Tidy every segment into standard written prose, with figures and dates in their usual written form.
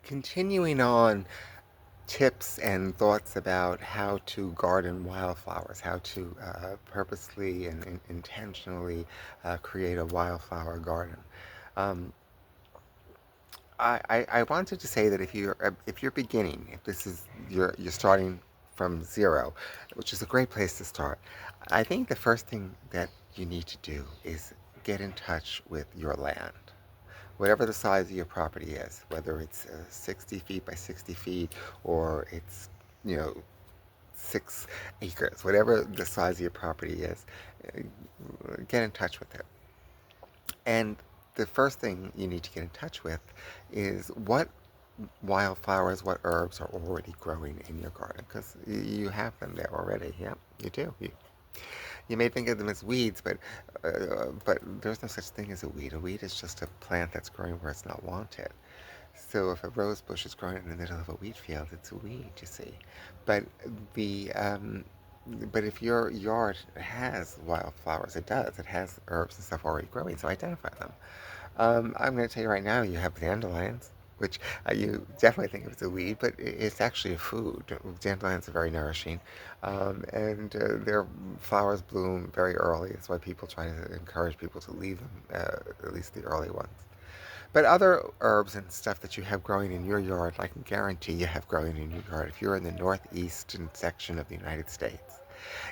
Continuing on tips and thoughts about how to garden wildflowers, how to purposely and intentionally create a wildflower garden. Um, I wanted to say that if you're beginning, if this is you're starting from zero, which is a great place to start, I think the first thing that you need to do is get in touch with your land. Whatever the size of your property is, whether it's 60 feet by 60 feet or it's, you know, 6 acres, whatever the size of your property is, uh, get in touch with it. And the first thing you need to get in touch with is what wildflowers, what herbs are already growing in your garden, because you have them there already. Yeah, you do. You may think of them as weeds, but there's no such thing as a weed. A weed is just a plant that's growing where it's not wanted. So if a rose bush is growing in the middle of a wheat field, it's a weed, you see. But the but if your yard has wildflowers, it does. It has herbs and stuff already growing, so identify them. I'm going to tell you right now, you have dandelions, which you definitely think of as a weed, but it's actually a food. Dandelions are very nourishing, and their flowers bloom very early. That's why people try to encourage people to leave them, at least the early ones. But other herbs and stuff that you have growing in your yard, I can guarantee you have growing in your yard. If you're in the northeastern section of the United States,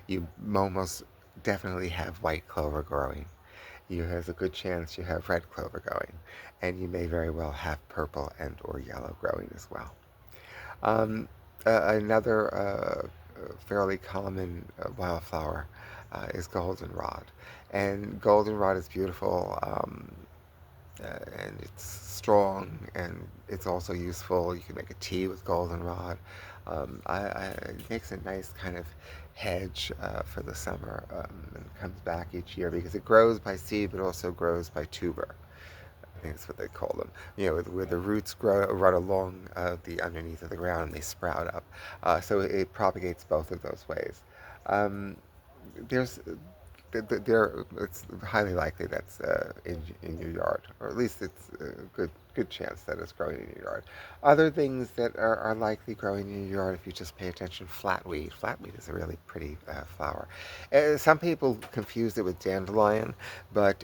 you almost definitely have white clover growing. You have a good chance you have red clover going, and you may very well have purple and or yellow growing as well. Um, another fairly common wildflower is goldenrod, and goldenrod is beautiful. And it's strong and it's also useful. You can make a tea with goldenrod. It makes a nice kind of hedge for the summer and comes back each year because it grows by seed but also grows by tuber. I think that's what they call them. Where the roots grow run along the underneath of the ground and they sprout up. So it propagates both of those ways. Um, there's there it's highly likely that's in your yard, or at least it's a good chance that it's growing in your yard. Other things that are likely growing in your yard, if you just pay attention, flatweed. Flatweed is a really pretty flower. Some people confuse it with dandelion, but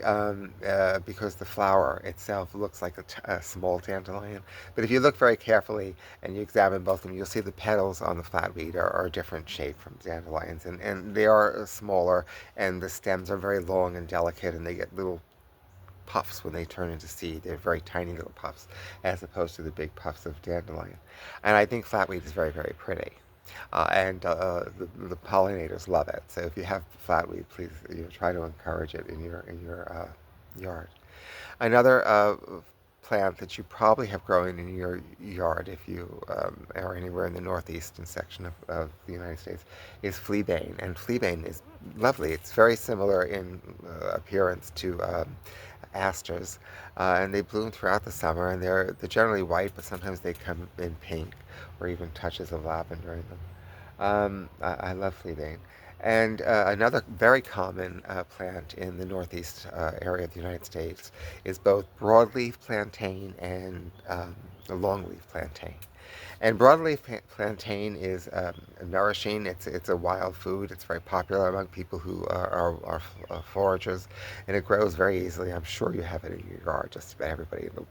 because the flower itself looks like a small dandelion. But if you look very carefully and you examine both of them, you'll see the petals on the flatweed are a different shape from dandelions, and they are smaller, and the stems are very long and delicate, and they get little puffs when they turn into seed. They're very tiny little puffs, as opposed to the big puffs of dandelion. And I think flatweed is very, very pretty. And the pollinators love it. So if you have flatweed, please try to encourage it in your yard. Another plant that you probably have growing in your yard if you are anywhere in the northeastern section of the United States is fleabane. And fleabane is lovely. It's very similar in appearance to asters, and they bloom throughout the summer. And they're generally white, but sometimes they come in pink or even touches of lavender in them. I love fleabane. And another very common plant in the northeast area of the United States is both broadleaf plantain and the longleaf plantain. And broadleaf plantain is nourishing. It's a wild food. It's very popular among people who are foragers, and it grows very easily. I'm sure you have it in your yard. Just about everybody in the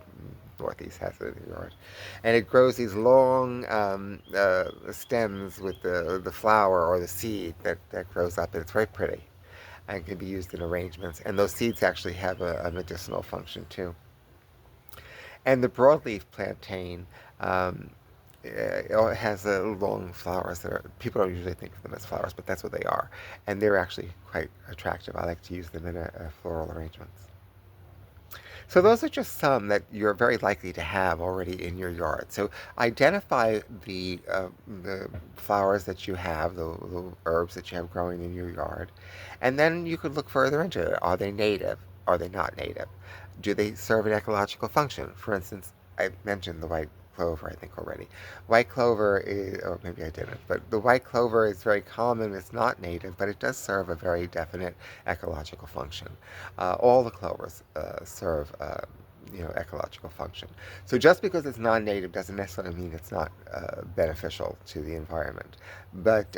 Northeast has it in your yard, and it grows these long stems with the flower or the seed that grows up, and it's very pretty and can be used in arrangements. And those seeds actually have a medicinal function too. And the broadleaf plantain it has long flowers that people don't usually think of them as flowers, but that's what they are. And they're actually quite attractive. I like to use them in floral arrangements. So those are just some that you're very likely to have already in your yard. So identify the flowers that you have, the herbs that you have growing in your yard, and then you could look further into it. Are they native? Are they not native? Do they serve an ecological function? For instance, I mentioned the white clover, I think, already. White clover is, or maybe I didn't, but the white clover is very common. It's not native, but it does serve a very definite ecological function. All the clovers serve ecological function. So just because it's non-native doesn't necessarily mean it's not beneficial to the environment, but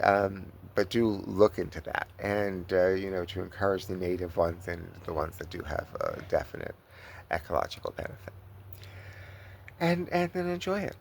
do look into that, and to encourage the native ones and the ones that do have a definite ecological benefit, and then enjoy it.